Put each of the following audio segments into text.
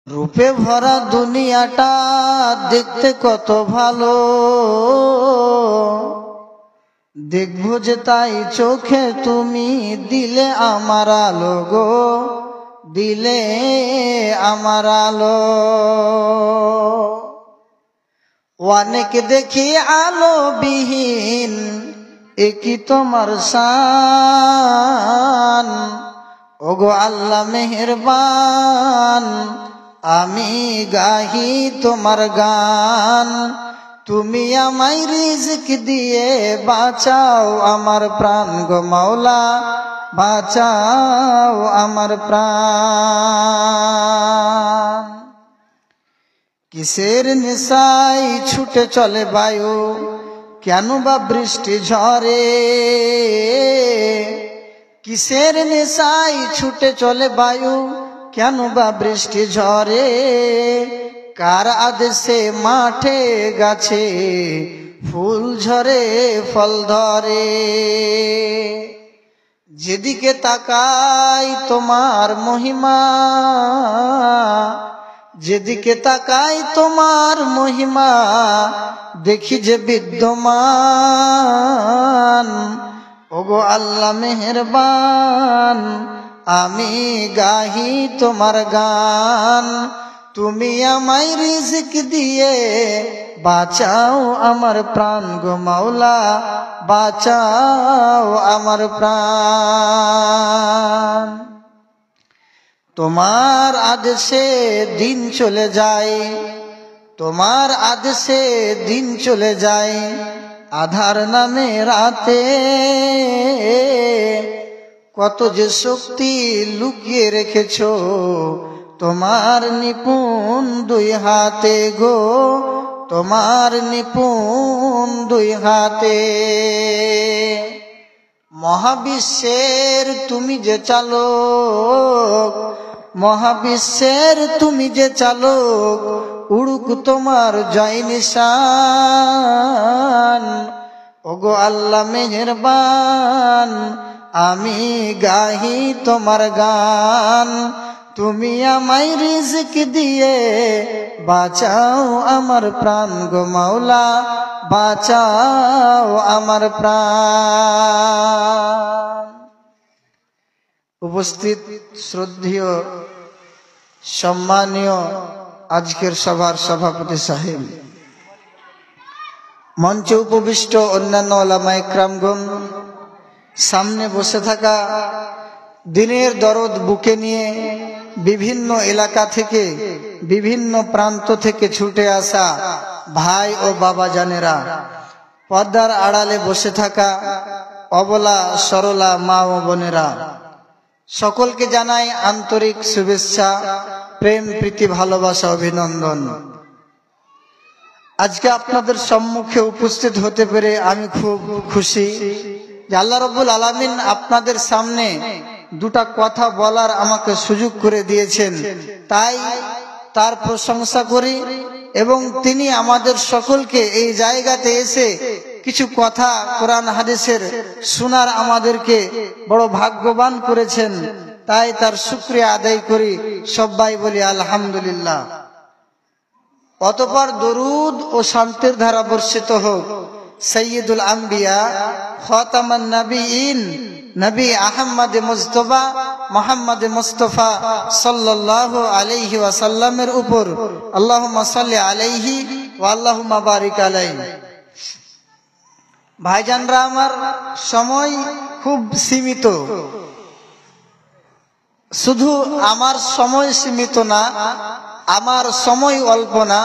রূপে ভরা দুনিয়াটা দেখতে কত ভালো, দেখবো যে তাই চোখে তুমি দিলে আমার আলো গো, দিলে আমার আলো। অনেক দেখি আলো বিহীন, একই তোমার শান। ওগো আল্লাহ মেহেরবান, আমি গাহি তোমার গান। তুমি আমায় রিজক দিয়ে বাঁচাও আমার প্রাণ গো মাওলা, বাঁচাও আমার প্রাণ। কিসের নেশায় ছুটে চলে বায়ু, কেন বা বৃষ্টি ঝরে? কিসের নেশায় ছুটে চলে বায়ু, কেন বা বৃষ্টি ঝরে? কার আদেশে মাঠে গাছে ফুল ঝরে ফল ধরে? যেদিকে তাকাই তোমার মহিমা, যেদিকে তাকাই তোমার মহিমা, দেখি যে বিদ্যমান। ওগো আল্লাহ মেহেরবান, আমি গাহি তোমার গান। তুমি আমায় রিজক দিয়ে বাঁচাও আমার প্রাণ গো মাওলা, বাঁচাও আমার প্রাণ। তোমার আদেশে দিন চলে যায়, তোমার আদেশে দিন চলে যায়, আধার নামে রাতে। কত যে শক্তি লুকিয়ে রেখেছো তোমার নিপুণ দুই হাতে গো, তোমার নিপুণ দুই হাতে। মহাবিশ্বের তুমি যে চালক, মহাবিশ্বের তুমি যে চালক, উড়ুক তোমার জয় নিশান। ওগো আল্লাহ মেহেরবান, আমি গাহি তোমার গান। তুমি আমায় রিজক দিয়ে বাঁচাও আমার প্রাণ গো মাওলা, বাঁচাও আমার প্রাণ। উপস্থিত শ্রদ্ধেয় সম্মানীয় আজকের সভার সভাপতি সাহেব, মঞ্চে উপবিষ্ট অন্যান্য ওলামায়ে কেরামগণ, সামনে বসে থাকা দিনের দরদ বুকে নিয়ে বিভিন্ন এলাকা থেকে বিভিন্ন প্রান্ত থেকে ছুটে আসা ভাই ও বাবা জানেরা, পর্দার আড়ালে বসে থাকা অবলা সরলা মা ও বোনেরা, সকলকে জানাই আন্তরিক শুভেচ্ছা, প্রেম প্রীতি ভালোবাসা অভিনন্দন। আজকে আপনাদের সম্মুখে উপস্থিত হতে পেরে আমি খুব খুশি যে আল্লাহ রাব্বুল আলামিন আপনাদের সামনে দুটা কথা বলার আমাকে সুযোগ করে দিয়েছেন, তাই তার প্রশংসা করি। এবং তিনি আমাদের সকলকে এই জায়গাতে এসে কিছু কথা কোরআন হাদিসের শোনার আমাদেরকে বড় ভাগ্যবান করেছেন, তাই তার শুকরিয়া আদায় করি। সবাই বলি আলহামদুলিল্লাহ। অতঃপর দরুদ ও শান্তির ধারা বর্ষিত হোক সৈয়দুল আম্বিয়া খাতামান নবীন নবী আহমদ মুজতবা মুহাম্মদ মুস্তাফা সাল্লাল্লাহু আলাইহি ওয়াসাল্লামের উপর। আল্লাহুম্মা সাল্লি আলাইহি ওয়া আল্লাহুম্মা বারিক আলাইহি। ভাইজানরা আমার, সময় খুব সীমিত। শুধু আমার সময় সীমিত না, আমার সময় অল্প না,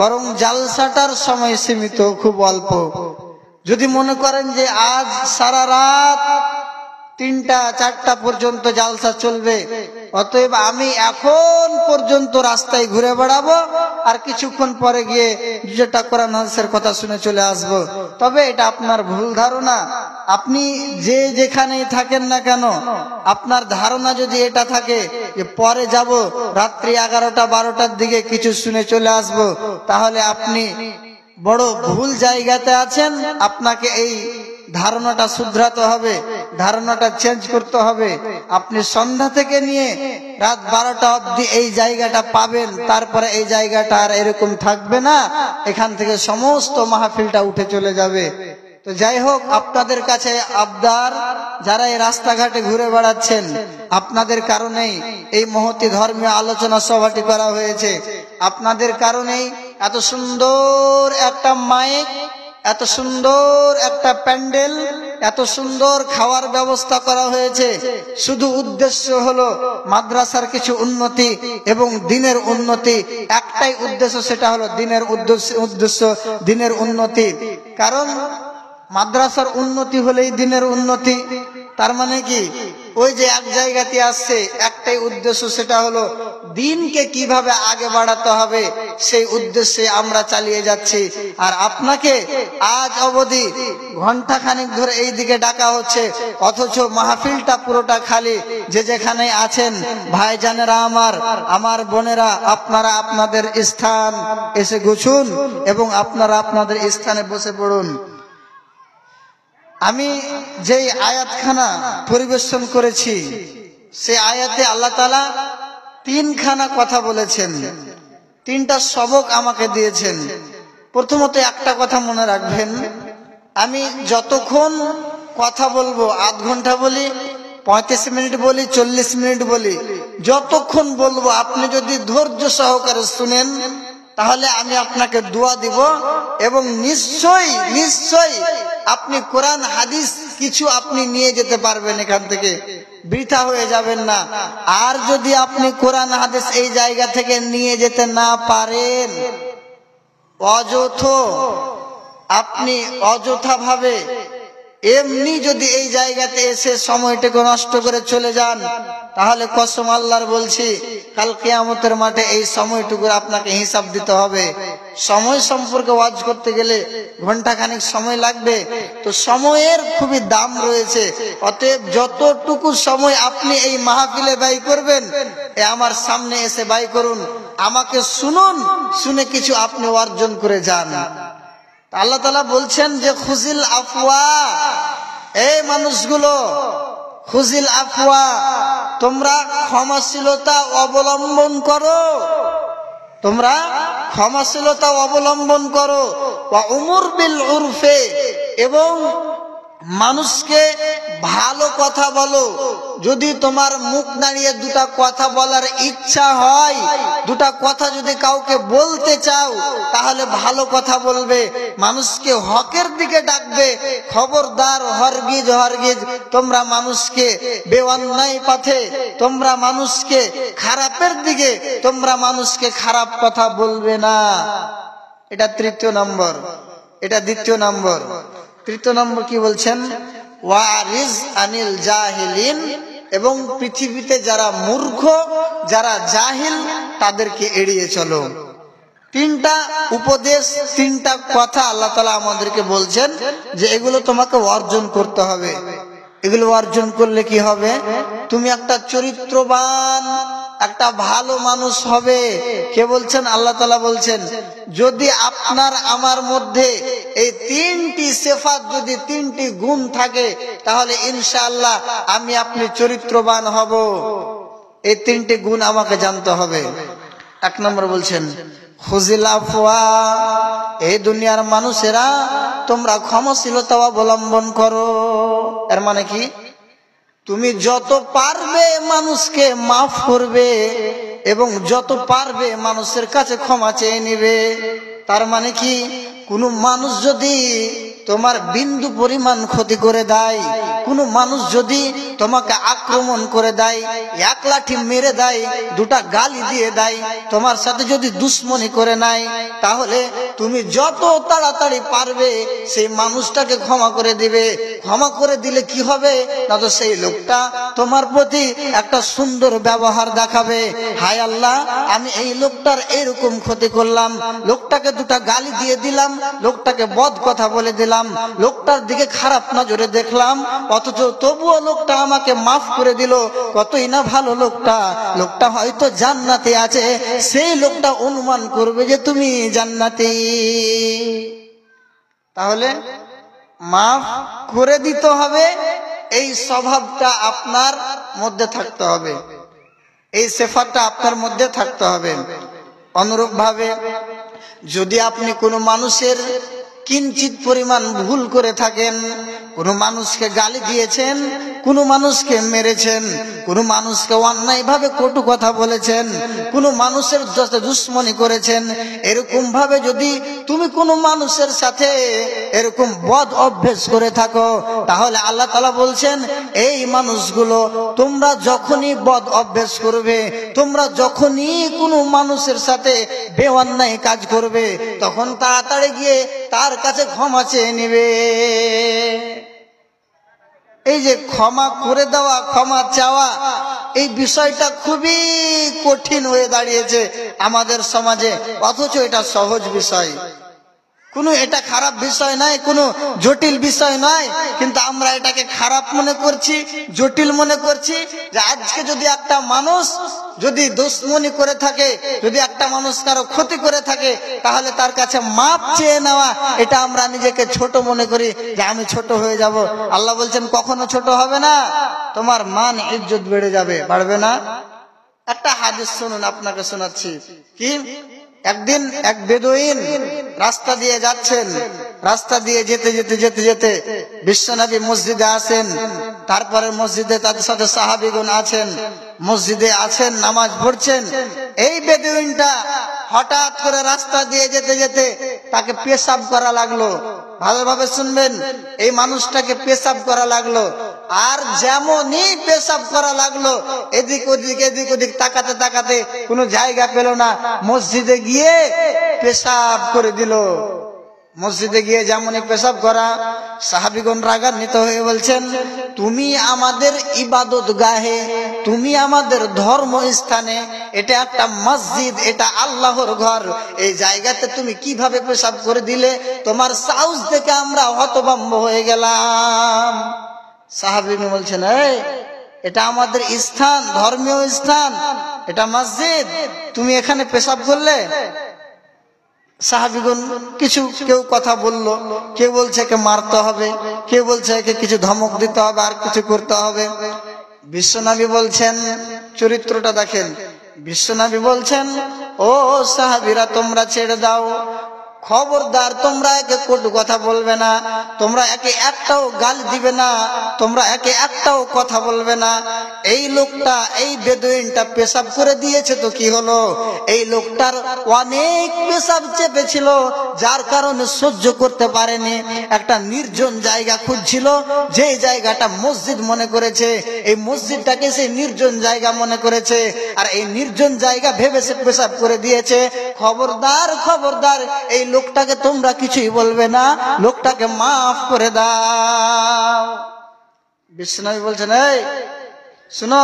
বরং জালসাটার সময় সীমিত, খুব অল্প। যদি মনে করেন যে আজ সারা রাত 3টা 4টা পর্যন্ত জালসা চলবে, অতএব আমি এখন পর্যন্ত রাস্তায় ঘুরে বেড়াবো, আর কিছুক্ষণ পরে গিয়ে যেটা কোরআন হাদিসের কথা শুনে চলে আসব, তবে এটা আপনার ভুল ধারণা। আপনি যে যেখানেই থাকেন না কেন, আপনার ধারণা যদি এটা থাকে যে পরে যাব, রাত্রি 11টা 12টার দিকে কিছু শুনে চলে আসব, তাহলে আপনি বড় ভুল জায়গাতে আছেন। আপনাকে এই ধারণাটা শুধরাতে হবে ধারণাটা চেঞ্জ করতে হবে। আপনি সন্ধ্যা থেকে নিয়ে রাত 12টা অবধি এই জায়গাটা পাবেন, তারপরে এই জায়গাটা আর এরকম থাকবে না, এখান থেকে সমস্ত মাহফিলটা উঠে চলে যাবে। তো যাই হোক, আপনাদের কাছে আবদার, যারা এই রাস্তাঘাটে ঘুরে বেড়াচ্ছেন, আপনাদের কারণেই এই মহতী ধর্মীয় আলোচনা সভাটি করা হয়েছে। আপনাদের কারণেই এত সুন্দর একটা মাইক, এত সুন্দর একটা প্যান্ডেল, এত সুন্দর খাওয়ার ব্যবস্থা করা হয়েছে। শুধু উদ্দেশ্য হলো মাদ্রাসার কিছু উন্নতি এবং দিনের উন্নতি। একটাই উদ্দেশ্য, সেটা হলো দিনের উদ্দেশ্য, দিনের উন্নতি। কারণ মাদ্রাসার উন্নতি হলেই দিনের উন্নতি। তার মানে কি, ওই যে এক জায়গাতে আসছে, একটাই উদ্দেশ্য, সেটা হলো দিনকে কিভাবে আগে বাড়াতে হবে, সেই উদ্দেশ্যে আমরা চালিয়ে যাচ্ছি। আর আপনাকে আজ অবধি ঘন্টাখানিক ধরে এই দিকে ডাকা হচ্ছে, অথচ মাহফিলটা পুরোটা খালি। যে যেখানে আছেন ভাইজানেরা, আমার বোনেরা, আপনারা আপনাদের স্থান এসে গুছুন এবং আপনারা আপনাদের স্থানে বসে পড়ুন। আমি যেই আয়াতখানা পরিবেশন করেছি, সেই আয়াতে আল্লাহ তাআলা তিনখানা কথা বলেছেন, তিনটা সবক আমাকে দিয়েছেন। প্রথমত একটা কথা মনে রাখবেন, আমি যতক্ষণ কথা বলবো, আধ ঘন্টা বলি, 35 মিনিট বলি, 40 মিনিট বলি, যতক্ষণ বলবো আপনি যদি ধৈর্য সহকারে শুনেন, তাহলে আমি আপনাকে দোয়া দিব এবং নিশ্চয়ই নিশ্চয়ই আপনি কোরআন হাদিস কিছু আপনি নিয়ে যেতে পারবেন, এখান থেকে বৃথা হয়ে যাবেন না। আর যদি আপনি কোরআন হাদিস এই জায়গা থেকে নিয়ে যেতে না পারেন, আপনি অযথা ভাবে এমনি যদি এই জায়গাতে এসে সময়টাকে নষ্ট করে চলে যান, তাহলে কসম আল্লাহর বলছি, কাল কিয়ামতের মাঠে এই সময়টুকুর আপনাকে হিসাব দিতে হবে। সময় সম্পর্কে ওয়াজ করতে গেলে ঘন্টাখানিক সময় লাগবে, তো সময়ের খুবই দাম রয়েছে। অতএব যতটুকু সময় আপনি এই মাহফিলে ব্যয় করবেন, আমার সামনে এসে ব্যয় করুন, আমাকে শুনুন, শুনে কিছু আপনি অর্জন করে যান। আল্লাহ তাআলা বলছেন যে খুজিল আফওয়া, এই মানুষগুলো, খুজিল আফওয়া, তোমরা ক্ষমাশীলতা অবলম্বন করো, তোমরা ক্ষমাশীলতা অবলম্বন করো। ওয়া উমুর বিল উরফে, এবং মানুষকে ভালো কথা বলো। যদি তোমার মুখ দাঁড়িয়ে দুটা কথা বলার ইচ্ছা হয়, দুটা কথা যদি কাউকে বলতে চাও, তাহলে ভালো কথা বলবে, মানুষকে হকের দিকে ডাকবে। খবরদার, হরগিজ হরগিজ তোমরা মানুষকে বেঅন্যায় পথে, তোমরা মানুষকে খারাপের দিকে, তোমরা মানুষকে খারাপ কথা বলবে না। এটা তৃতীয় নম্বর। এটা দ্বিতীয় নম্বর। তৃতীয় নম্বর কি বলছেন? ওয়ারিজ আনিল জাহিলিন, এবং পৃথিবীতে যারা মূর্খ, যারা জাহিল, তাদেরকে এড়িয়ে চলো। তিনটা উপদেশ, তিনটা কথা আল্লাহ তাআলা আমাদেরকে বলছেন যে এগুলো তোমাকে অর্জন করতে হবে। এগুলো অর্জন করলে কি হবে? তুমি একটা চরিত্রবান, একটা ভালো মানুষ হবে। কে বলছেন? আল্লাহ তাআলা বলছেন, যদি আপনার আমার মধ্যে এই তিনটি সিফাত, যদি তিনটি গুণ থাকে, তাহলে ইনশাআল্লাহ আমি আপনি চরিত্রবান হব। এই তিনটি গুণ আমাকে জানতে হবে। এক নম্বর বলছেন খুজিল আফওয়া, এই দুনিয়ার মানুষেরা তোমরা ক্ষমাশীলতা অবলম্বন করো। এর মানে কি? তুমি যত পারবে মানুষকে মাফ করবে এবং যত পারবে মানুষের কাছে ক্ষমা চেয়ে নিবে। তার মানে কি? কোনো মানুষ যদি তোমার বিন্দু পরিমাণ ক্ষতি করে দেয়, কোনো মানুষ যদি তোমাকে আক্রমণ করে দেয়, এক লাঠি মেরে দেয়, দুটা গালি দিয়ে দেয়, তোমার সাথে যদি দুশ্মনী করে নেয়, তাহলে তুমি যত তাড়াতাড়ি পারবে সেই মানুষটাকে ক্ষমা করে দিবে। ক্ষমা করে দিলে কি হবে? না তো সেই লোকটা তোমার প্রতি একটা সুন্দর ব্যবহার দেখাবে। হায় আল্লাহ, আমি এই লোকটার এরকম ক্ষতি করলাম, লোকটাকে দুটা গালি দিয়ে দিলাম, লোকটাকে বদ কথা বলে দিলাম, লোকটার দিকে খারাপ নজরে দেখলাম, অথচ তবুও লোকটা আমাকে মাফ করে দিল। কতই না ভালো লোকটা, লোকটা হয়তো জান্নাতে আছে, সেই লোকটা অনুমান করবে যে তুমি জান্নাতি। তাহলে মাফ করে দিতে হবে এই স্বভাবটা আপনার মধ্যে থাকতে হবে, এই সিফাতটা আপনার মধ্যে থাকতে হবে। অনুরূপ ভাবে যদি আপনি কোনো মানুষের কিঞ্চিত পরিমাণ ভুল করে থাকেন, কোনো মানুষকে গালি দিয়েছেন, কোনো মানুষকে মেরেছেন, কোনো মানুষকে অন্যায়ভাবে কটু কথা বলেছেন, কোনো মানুষের সাথে দুশ্মনী করেছেন, এরকম ভাবে যদি তুমি কোনো মানুষের সাথে এরকম বদ অভ্যেস করে থাকো, তাহলে আল্লাহ তাআলা বলছেন এই মানুষগুলো তোমরা যখনই বদ অভ্যেস করবে, তোমরা যখনই কোনো মানুষের সাথে বেঅন্যায় কাজ করবে, তখন তাড়াতাড়ি গিয়ে তার কাছে ক্ষমা চেয়ে নেবে। এই যে ক্ষমা করে দেওয়া, ক্ষমা চাওয়া, এই বিষয়টা খুবই কঠিন হয়ে দাঁড়িয়েছে আমাদের সমাজে, অথচ এটা সহজ বিষয়, কোনো এটা খারাপ বিষয় নয়, কোনো জটিল বিষয় নয়, কিন্তু আমরা এটাকে খারাপ মনে করছি, জটিল মনে করছি। যে আজকে যদি একটা মানুষ যদি দুশ্মনী করে থাকে, যদি একটা মানুষ কারো ক্ষতি করে থাকে, তাহলে তার কাছে মাপ চেয়ে নেওয়া, এটা আমরা নিজেকে ছোট মনে করি, যে আমি ছোট হয়ে যাব। আল্লাহ বলছেন কখনো ছোট হবে না, তোমার মান ইজ্জত বেড়ে যাবে, বাড়বে না। একটা হাদিস শুনুন, আপনাকে শোনাচ্ছি। কি, একদিন এক বেদুইন রাস্তা দিয়ে যাচ্ছেন, রাস্তা দিয়ে যেতে যেতে যেতে যেতে বিশ্বনবী মসজিদে আসেন, তারপরে মসজিদে তাদের সাথে সাহাবীগণ আছেন, মসজিদে আছেন, নামাজ পড়ছেন। এই বেদুইনটা হঠাৎ করে রাস্তা দিয়ে যেতে যেতে তাকে পেশাব করা লাগলো। ভালোভাবে শুনবেন, এই মানুষটাকে পেশাব করা লাগলো। আর যেমনই পেশাব করা লাগলো, এদিক ওদিক এদিক ওদিক তাকাতে তাকাতে কোনো জায়গা পেল না, মসজিদে গিয়ে পেশাব করে দিল। মসজিদে গিয়ে যেমনই পেশাব করা, সাহাবীগণ রাগান্বিত হয়ে বলছেন তুমি আমাদের ইবাদত গাহে, তুমি আমাদের ধর্ম স্থানে, এটা একটা মসজিদ, এটা আল্লাহর ঘর, এই জায়গাতে তুমি কিভাবে পেশাব করে দিলে? তোমার সাহস দেখে আমরা হতভম্ব হয়ে গেলাম। সাহাবীগণ বলছেন এটা আমাদের স্থান, ধর্মীয় স্থান, এটা মসজিদ, তুমি এখানে পেশাব করলে? সাহাবীগণ কিছু, কেউ কথা বললো, কেউ বলছে একে মারতে হবে, কেউ বলছে একে কিছু ধমক দিতে হবে, আর কিছু করতে হবে। বিশ্বনবী বলছেন, চরিত্রটা দেখেন, বিশ্বনবী বলছেন ও সাহাবীরা তোমরা ছেড়ে দাও, খবরদার তোমরা একে কটু কথা বলবে না, তোমরা একে একটাও গালি দিবে না, তোমরা একে একটাও কথা বলবে না। এই লোকটা, এই বেদুইনটা পেশাব করে দিয়েছে তো কি হলো? এই লোকটার অনেক পেশাব চেপেছিল, যার কারণে সহ্য করতে পারেনি, একটা নির্জন জায়গা খুঁজছিল, যে জায়গাটা মসজিদ মনে করেছে, এই মসজিদটাকে সে নির্জন জায়গা মনে করেছে, আর এই নির্জন জায়গা ভেবে সে পেশাব করে দিয়েছে। খবরদার, খবরদার, এই লোকটাকে তোমরা কিছুই বলবে না, লোকটাকে মাফ করে দাও। বিশ্বনবী বলছেন এই শুনো,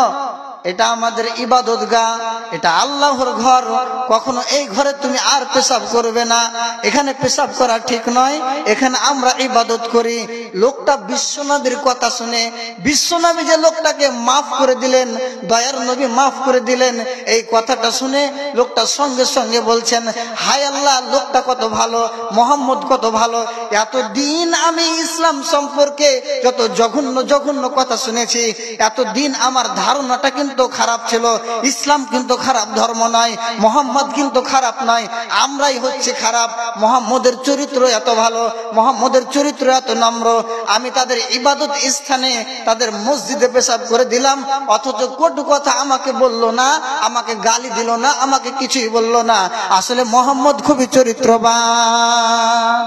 এটা আমাদের ইবাদত গাহ, এটা আল্লাহর ঘর, কখনো এই ঘরে তুমি আর পেশাব করবে না, এখানে পেশাব করা ঠিক নয়, এখানে আমরা ইবাদত করি। লোকটা বিশ্বনবীর কথা শুনে, বিশ্বনবী যে লোকটাকে মাফ করে দিলেন, দয়ার নবী মাফ করে দিলেন, এই কথাটা শুনে লোকটা সঙ্গে সঙ্গে বলছেন হায় আল্লাহ, লোকটা কত ভালো, মোহাম্মদ কত ভালো। এতদিন আমি ইসলাম সম্পর্কে যত জঘন্য জঘন্য কথা শুনেছি, এতদিন আমার ধারণাটা কিন্তু খারাপ ছিল, ইসলাম কিন্তু খারাপ ধর্ম নয়, মোহাম্মদ কিন্তু খারাপ নয়, আমরাই হচ্ছে খারাপ। মোহাম্মদের চরিত্র এত ভালো, মোহাম্মদের চরিত্র এত নম্র, আমি তাদের ইবাদত স্থানে, তাদের মসজিদে পেশাব করে দিলাম, অথচ কটু কথা আমাকে বললো না, আমাকে গালি দিল না, আমাকে কিছুই বললো না। আসলে মোহাম্মদ খুবই চরিত্রবান।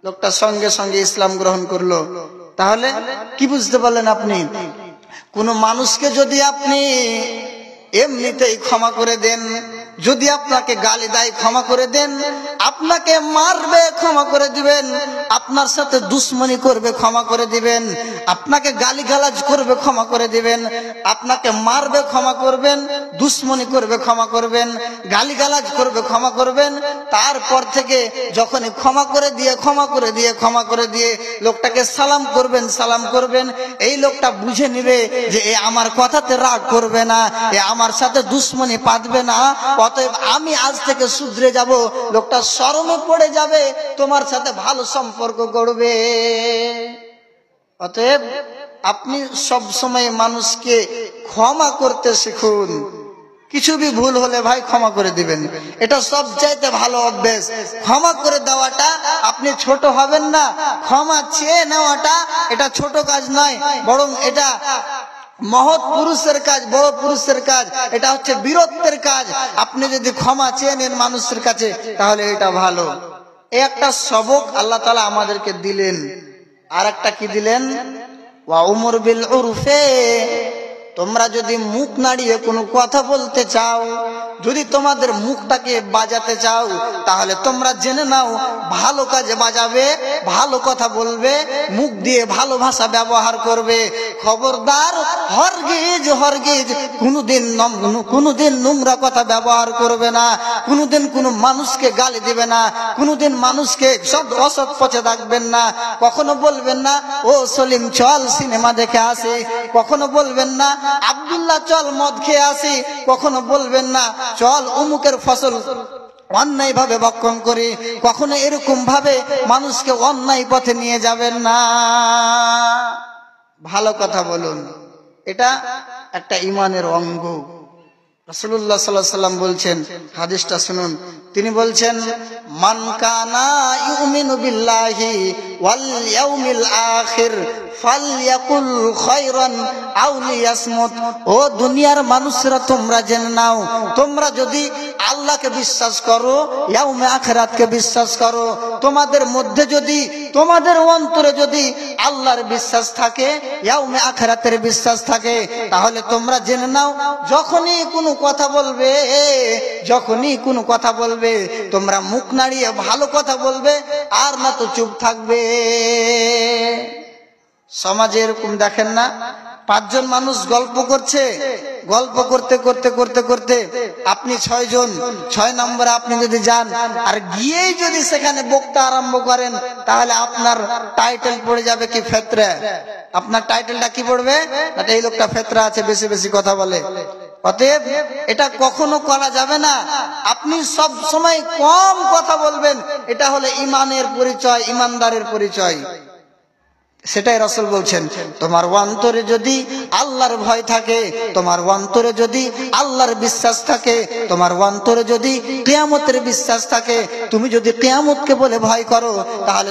লোকটা সঙ্গে সঙ্গে ইসলাম গ্রহণ করলো। তাহলে কি বুঝতে পারলেন আপনি? কোন মানুষকে যদি আপনি এমনিতেই ক্ষমা করে দেন, যদি আপনাকে গালি দেয় ক্ষমা করে দেন, আপনাকে মারবে ক্ষমা করে দিবেন, আপনার সাথে দুশ্মনী করবে ক্ষমা করে দিবেন, আপনাকে গালিগালাজ করবে ক্ষমা করে দিবেন, আপনাকে মারবে ক্ষমা করবেন, দুশ্মনী করবে ক্ষমা করবেন, গালিগালাজ করবে ক্ষমা করবেন। তারপর থেকে যখনই ক্ষমা করে দিয়ে ক্ষমা করে দিয়ে ক্ষমা করে দিয়ে লোকটাকে সালাম করবেন, সালাম করবেন, এই লোকটা বুঝে নিবে যে এ আমার কথাতে রাগ করবে না, এ আমার সাথে দুশ্মনী পাতবে না, অতএব আমি আজ থেকে শুধরে যাব। লোকটা শরমে পড়ে যাবে, তোমার সাথে ভালো সম্পর্ক গড়বে। অতএব আপনি সব সময় মানুষকে ক্ষমা করতে শিখুন। কিছু भी ভুল হলে ভাই ক্ষমা করে দিবেন, এটা সবচাইতে ভালো অভ্যাস। ক্ষমা করে দেওয়াটা, আপনি ছোট হবেন না। ক্ষমা চেয়ে নেওয়াটা এটা ছোট কাজ নয়, বরং এটা মহৎ পুরুষের কাজ, বড় পুরুষের কাজ। এটা হচ্ছে বীরত্বের কাজ। আপনি যদি ক্ষমা চেয়ে নেন মানুষের কাছে, তাহলে এটা ভালো। এই একটা সবক আল্লাহ তাআলা আমাদেরকে দিলেন। আর একটা কি দিলেন? ওয়া উমর বিল উরফে, তোমরা যদি মুখ নাড়িয়ে কোনো কথা বলতে চাও, যদি তোমাদের মুখটাকে বাজাতে চাও, তাহলে তোমরা জেনে নাও ভালো কাজে বাজাবে, ভালো কথা বলবে, মুখ দিয়ে ভালো ভাষা ব্যবহার করবে। খবরদার, হরগিজ হরগিজ কোনোদিন নোংরা কথা ব্যবহার করবে না, কোনোদিন কোনো মানুষকে গালি দিবে না, কোনোদিন মানুষকে সব অসৎ পথে থাকবেন না। কখনো বলবেন না ও সলিম চল সিনেমা দেখে আসি, কখনো বলবেন না আব্দুল্লাহ চল মদ খেয়ে আসি, কখনো বলবেন না চল অমুকের ফসল অন্যায় ভাবে ভক্ষণ করি। কখনো এরকম ভাবে মানুষকে অন্যায় পথে নিয়ে যাবেন না। ভালো কথা বলুন, এটা একটা ঈমানের অঙ্গ। রাসূলুল্লাহ সাল্লাল্লাহু আলাইহি ওয়াসাল্লাম বলছেন, হাদিসটা শুনুন, তিনি বলছেন মান কানা ইউমিনু বিল্লাহি ওয়াল ইয়াউমিল আখির ফালইয়াকুল খায়রান আও লিয়াসমুত। ও দুনিয়ার মানুষরা, তোমরা জেনে নাও, তোমরা যদি আল্লাহকে বিশ্বাস করো, ইয়াউমে আখিরাতকে বিশ্বাস করো, তোমাদের মধ্যে যদি, তোমাদের অন্তরে যদি আল্লাহর বিশ্বাস থাকে, ইয়াউমে আখিরাতের বিশ্বাস থাকে, তাহলে তোমরা জেনে নাও যখনই কোনো কথা বলবে, যখনই কোনো কথা বলবে, তোমরা মুখ নাড়িয়ে ভালো কথা বলবে, আর না তো চুপ থাকবে। সমাজে এরকম দেখেন না, পাঁচজন মানুষ গল্প করছে, গল্প করতে করতে করতে করতে আপনি 6 জন, 6 নম্বরে আপনি যদি যান আর গিয়েই যদি সেখানে বক্তা আরম্ভ করেন, তাহলে আপনার টাইটেল পড়ে যাবে কি ফেতরা। আপনার টাইটেলটা কি পড়বে? এই লোকটা ফেতরা আছে, বেশি বেশি কথা বলে। অতএব এটা কখনো করা যাবে না। আপনি সব সময় কম কথা বলবেন, এটা হলো ঈমানের পরিচয়, ঈমানদারের পরিচয়। সেটাই রাসূল বলছেন, তোমার অন্তরে যদি আল্লাহর ভয় থাকে, তোমার অন্তরে যদি আল্লাহর বিশ্বাস থাকে, তোমার অন্তরে যদি কিয়ামতের বিশ্বাস থাকে, তুমি যদি কিয়ামতকে বলে ভয় করো, তাহলে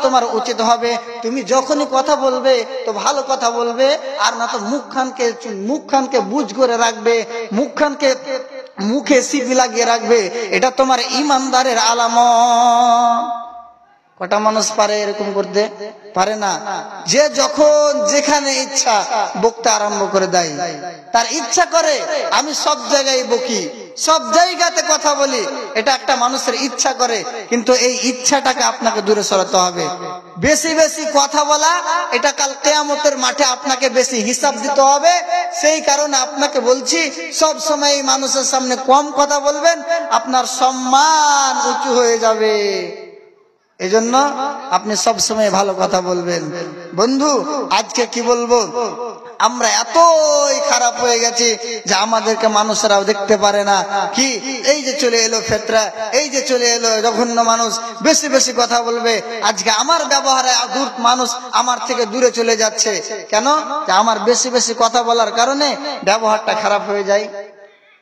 তোমার উচিত হবে তুমি যখনই কথা বলবে তো ভালো কথা বলবে, আর না তো মুখখানকে বুঝ করে রাখবে, মুখে সিপি লাগিয়ে রাখবে। এটা তোমার ঈমানদারের আলামত। কটা মানুষ পারে এরকম করতে? পারে না। যে যখন যেখানে ইচ্ছা বক্তা আরম্ভ করে দেয়, তার ইচ্ছা করে আমি সব জায়গায় বকি, সব জায়গাতে কথা বলি, এটা একটা মানুষের ইচ্ছা করে। কিন্তু এই ইচ্ছাটাকে আপনাকে দূরে সরাতে হবে। বেশি বেশি কথা বলা, এটা কাল কিয়ামতের মাঠে আপনাকে বেশি হিসাব দিতে হবে। সেই কারণে আপনাকে বলছি, সব সময় মানুষের সামনে কম কথা বলবেন, আপনার সম্মান উঁচু হয়ে যাবে। এজন্য আপনি সব সময় ভালো কথা বলবেন। বন্ধু, আজকে কি বলবো, আমরা এতই খারাপ হয়ে গেছি যে আমাদেরকে মানুষরাও দেখতে পারে না। কি এই যে চলে এলো ফেতরা, এই যে চলে এলো জঘন্য মানুষ, বেশি বেশি কথা বলবে। আজকে আমার ব্যবহারে মানুষ আমার থেকে দূরে চলে যাচ্ছে। কেন? যে আমার বেশি বেশি কথা বলার কারণে ব্যবহারটা খারাপ হয়ে যায়।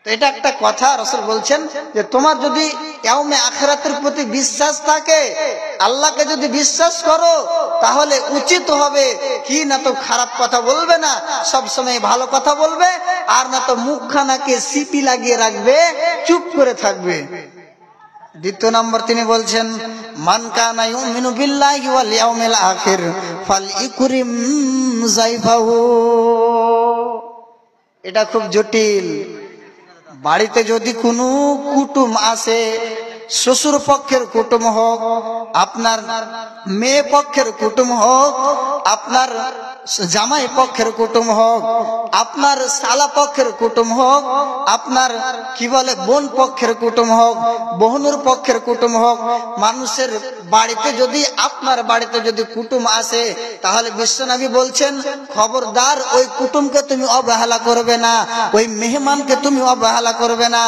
তো এটা একটা কথা। রাসূল বলছেন যে তোমার যদি ইয়াউমে আখিরাতের প্রতি বিশ্বাস থাকে, আল্লাহকে যদি বিশ্বাস করো, তাহলে উচিত হবে কি না তো খারাপ কথা বলবে না, সব সময় ভালো কথা বলবে, আর না তো মুখখানাকে সিপি লাগিয়ে রাখবে, চুপ করে থাকবে। দ্বিতীয় নম্বর তিনি বলছেন মান কানা ইউমিনু বিল্লাহি ওয়াল ইয়াউমিল আখির ফালইকরিম যায়ফাহু। এটা খুব জটিল। বাড়িতে যদি কোনো কুটুম আসে, শ্বশুর পক্ষের কুটুম হোক, আপনার মেয়ে পক্ষের কুটুম হোক, আপনার জামাই পক্ষের কুটুম হোক, আপনার শালা পক্ষের কুটুম হোক, আপনার কি বলে বোন পক্ষের কুটুম হোক, বহুনুর পক্ষের কুটুম হোক, মানুষের বাড়িতে যদি আপনার বাড়িতে যদি কুটুম আসে, তাহলে বিশ্বনবী বলছেন খবরদার ওই কুটুমকে তুমি অবহেলা করবে না, ওই মেহমানকে তুমি অবহেলা করবে না।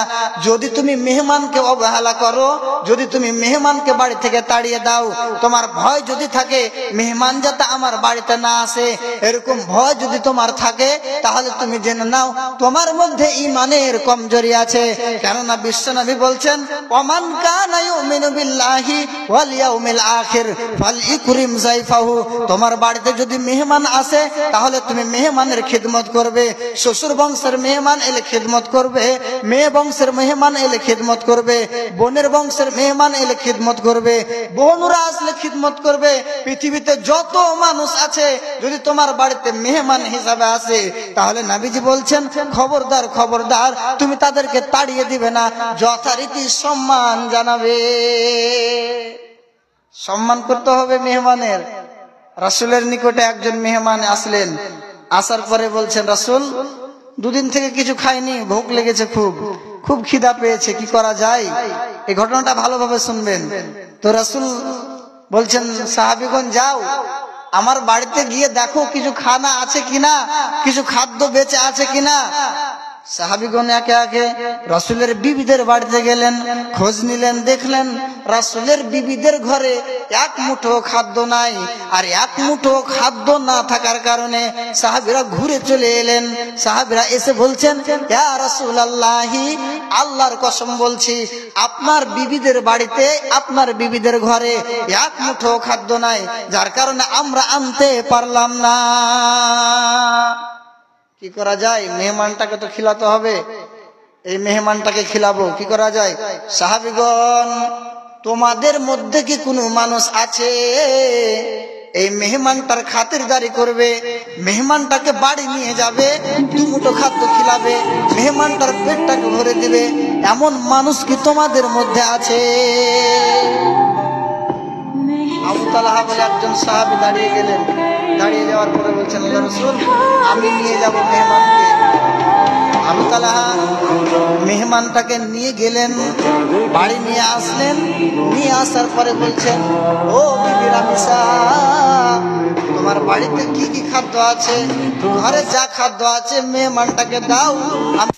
যদি তুমি মেহমানকে অবহেলা করো, যদি তুমি মেহমানকে বাড়ি থেকে তাড়িয়ে দাও, তোমার ভয় যদি থাকে মেহমান যাতে আমার বাড়িতে না আসে, এরকম ভয় যদি তোমার থাকে, তাহলে তুমি জেনে নাও তোমার মধ্যে ঈমানের কমজোরি আছে। কেননা বিশ্বনবী বলছেন ওমান কানা ইউমিনু বিল্লাহি ওয়াল ইয়াউমিল আখির ফালইকরিম যায়ফাহু। তোমার বাড়িতে যদি মেহমান আসে, তাহলে তুমি মেহমানের খিদমত করবে। শ্বশুর বংশের মেহমান এলে খিদমত করবে, মেয়ে বংশের মেহমান এলে খিদমত করবে, বোনের বংশের মেহমান এলে খিদমত করবে, বোনরা আসলে খিদমত করবে। পৃথিবীতে যত মানুষ আছে যদি তোমার বাড়িতে মেহমান হিসাবে আসে, তাহলে নবীজি বলছেন খবরদার খবরদার তুমি তাদেরকে তাড়িয়ে দিবে না, যথারীতি সম্মান জানাবে। সম্মান করতে হবে মেহমানের। রাসূলের নিকটে একজন মেহমান আসলেন, আসার পরে বলছেন রাসূল দুদিন থেকে কিছু খাইনি, ভোক লেগেছে, খুব খুব খিদা পেয়েছে, কি করা যায়? এই ঘটনাটা ভালোভাবে শুনবেন। তো রাসূল বলছেন সাহাবীগণ যাও আমার বাড়িতে গিয়ে দেখো কিছু খানা আছে কিনা, কিছু খাদ্য বেঁচে আছে কিনা। সাহাবীগণ একে একে রাসূলের বিবিদের বাড়িতে গেলেন, খোঁজ নিলেন, দেখলেন রাসূলের বিবিদের ঘরে এক মুঠো খাদ্য নাই। আর এক মুঠো খাদ্য না থাকার কারণে সাহাবীরা ঘুরে চলে এলেন। সাহাবীরা এসে বলছেন ইয়া রাসূলুল্লাহি, আল্লাহর কসম বলছি আপনার বিবিদের বাড়িতে, আপনার বিবিদের ঘরে এক মুঠো খাদ্য নাই, যার কারণে আমরা আনতে পারলাম না। কি করা যায়? মেহমানটাকে তো খিলাতে হবে, এই মেহমানটাকে খিলাবো, কি করা যায়? সাহাবীগণ তোমাদের মধ্যে কি কোনো মানুষ আছে এই মেহমানটার খাতিরদারি করবে, মেহমানটাকে বাড়ি নিয়ে যাবে, দুমুঠো খাদ্য খিলাবে, মেহমানটার পেটটাকে ভরে দিবে, এমন মানুষ কি তোমাদের মধ্যে আছে? আবু তালহা বলে একজন সাহাবী দাঁড়িয়ে গেলেন। দাঁড়িয়ে যাওয়ার পরে বলছেন আল্লাহ রাসূল আমি নিয়ে যাব মেহমানকে। আবু তালহা মেহমানটাকে নিয়ে গেলেন, বাড়ি নিয়ে আসলেন। নিয়ে আসার পরে বলছেন ও বিবি রামিসা, তোমার বাড়িতে কি কি খাদ্য আছে? ঘরে যা খাদ্য আছে মেহমানটাকে দাও, আমি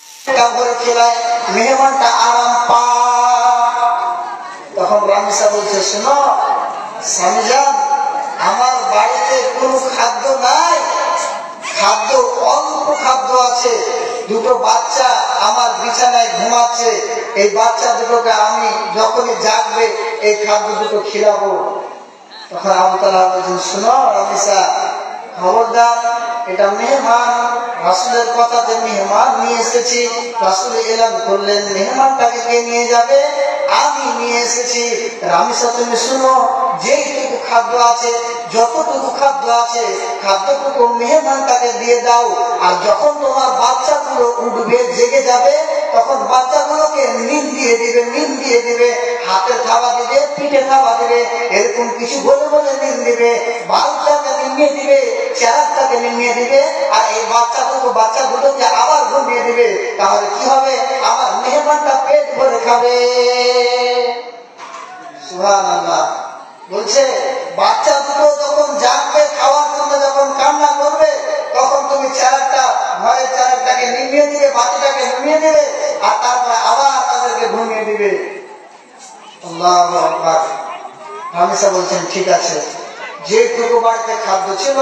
করে খেলাই, মেহমানটা আরাম পায়। তখন রামিসা বলছে শোনো স্বামীজান, আমার বাড়িতে কোনো খাদ্য নাই, খাদ্য অল্প খাদ্য আছে। দুটো বাচ্চা আমার বিছানায় ঘুমাচ্ছে, এই বাচ্চা দুটোকে আমি যখনই জাগবে এই খাদ্য দুটো খিলাবো। তখন আবু তালহা বলছেন শোনো রামিসা, খবরদার, এটা মেহমান, রাসূলের কথাতে মেহমান নিয়ে এসেছি। রাসূল এলান করলেন মেহমানটাকে কে নিয়ে যাবে? আমি নিয়ে এসেছি। রামিসা তুমি শুনো, যেইটুকু খাদ্য আছে, যতটুকু খাদ্য আছে, খাদ্যটুকু মেহমানটাকে দিয়ে দাও। আর যখন তোমার বাচ্চাগুলো উঠবে, জেগে যাবে, তখন বাচ্চাগুলোকে নিম দিয়ে দিবে, নিম দিয়ে দিবে, হাতে থাবা দিবে, পিঠে থাবা দিবে, এরকম কিছু বলে বলে নিম দিবে, বাচ্চাকে নিমিয়ে দিবে, চেহারাটাকে নিমিয়ে দিবে, আর এই বাচ্চাগুলোকে আবার ঘুমিয়ে দিবে। তাহলে কি হবে? আমার মেহমানটা পেট ভরে খাবে। সুবহানাল্লাহ। বলছে বাচ্চা দুটো যখন জাগবে, খাওয়ার জন্য যখন কান্না করবে, তখন তুমি চেহারাটা, ঘরের চেহারাটাকে নিমিয়ে দিবে, বাচ্চাটাকে নিমিয়ে দিবে, আর তারপরে আবার তাদেরকে ঘুমিয়ে দিবে। আল্লাহু আকবার। রামিসা বলছেন ঠিক আছে। যেটুকু বাড়িতে খাদ্য ছিল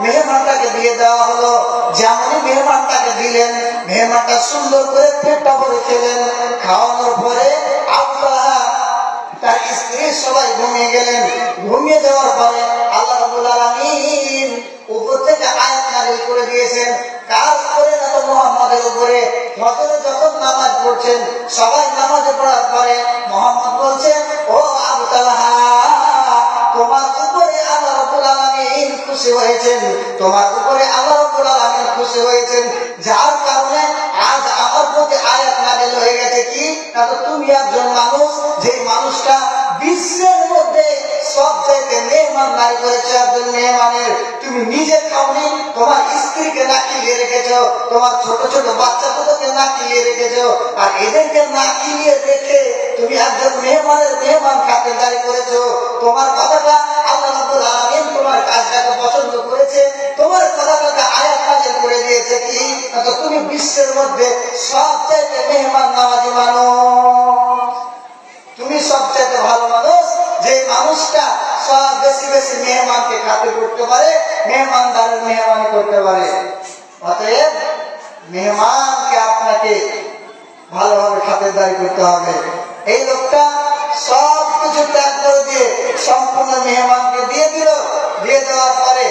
মেহমানটাকে দিয়ে দেওয়া হলো। যেমনই মেহমানটাকে দিলেন, মেহমানটা সুন্দর করে পেটটা ভরে খেলেন। খাওয়ানোর পরে আবু তালহা তার স্ত্রী সবাই ঘুমিয়ে গেলেন। ঘুমিয়ে যাওয়ার পরে আল্লাহ রাব্বুল আলামিন উপর থেকে আয়াত নাযিল করে দিয়েছেন। কার উপরে? না তো মুহাম্মাদের উপরে। ফজরে যখন নামাজ পড়ছেন, সবাই নামাজে পড়ার পরে মুহাম্মদ বলছেন ও আবু তালহা, তোমার উপরে আল্লাহ রাব্বুল আলামিন খুশি হয়েছেন, তোমার উপরে আল্লাহ রাব্বুল আলামিন খুশি হয়েছেন, যার কারণে আজ আমার প্রতি আয়াত নাযিল হয়ে গেছে। কি? না তো তুমি একজন মানুষ, যে মানুষটা বিশ্বের মধ্যে সবচাইতে মেহমান মেহমানদারি করেছো একজন মেহমানের, তুমি নিজে খাওনি, তোমার স্ত্রীকে না কিলিয়ে রেখেছো, তোমার ছোট ছোট বাচ্চাগুলোকে না কিলিয়ে রেখেছো, আর এদেরকে না কিলিয়ে রেখে তুমি একজন মেহমানের মেহমান খাতিরদারি করেছো। তোমার কথাটা আল্লাহ রাব্বুল আলামিন তোমার কাজটাকে পছন্দ করেছে, তোমার কথাটাকে আয়াত নাযিল করে দিয়েছে কি তুমি বিশ্বের মধ্যে সবচেয়ে মেহমান নামাজি মানুষ, তুমি সবচেয়ে ভালো মানুষ, যে মানুষটা সব বেশি বেশি মেহমানকে খাতির করতে পারে, মেহমানদারের মেহমানি করতে পারে। অতএব মেহমানকে আপনাকে ভালোভাবে খাতিরদারি করতে হবে। এই লোকটা সব কিছু ত্যাগ করে দিয়ে সম্পূর্ণ মেহমানকে দিয়ে দিল। দিয়ে দেওয়ার পরে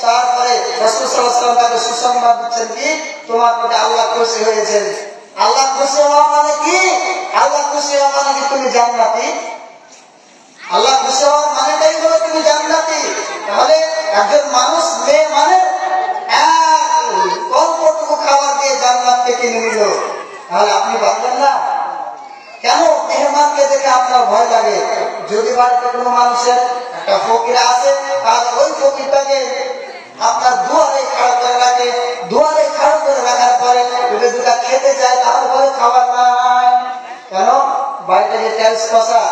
তারপরে রাসূল সাল্লাল্লাহু আলাইহি ওয়াসাল্লাম তাকে সুসংবাদ দিচ্ছেন কি তোমার প্রতি আল্লাহ খুশি হয়েছেন। আল্লাহ খুশি হওয়া মানে কি? আল্লাহ খুশি হওয়া মানে কি তুমি জান্নাতি। আল্লাহ খুশি হওয়ার মানেটাই হলো তুমি জান্নাতি। তাহলে একজন মানুষ মেহমানের অল্পটুকু খাবার দিয়ে জান্নাতকে কিনে নিল, তাহলে আপনি পারবেন না? কেন মেহমানকে দেখে আপনার ভয় লাগে? যদি বাড়িতে কোনো মানুষের একটা ফকির আছে, তাহলে ওই ফকিরটাকে আপনার দুয়ারে খাড়া করে রাখে, দুয়ারে খাড়া করে রাখার পরে যদি দুটা খেতে যায় তাহলে বলে খাবার নাই। কেন? বাড়িটা যে টাইলস কষা,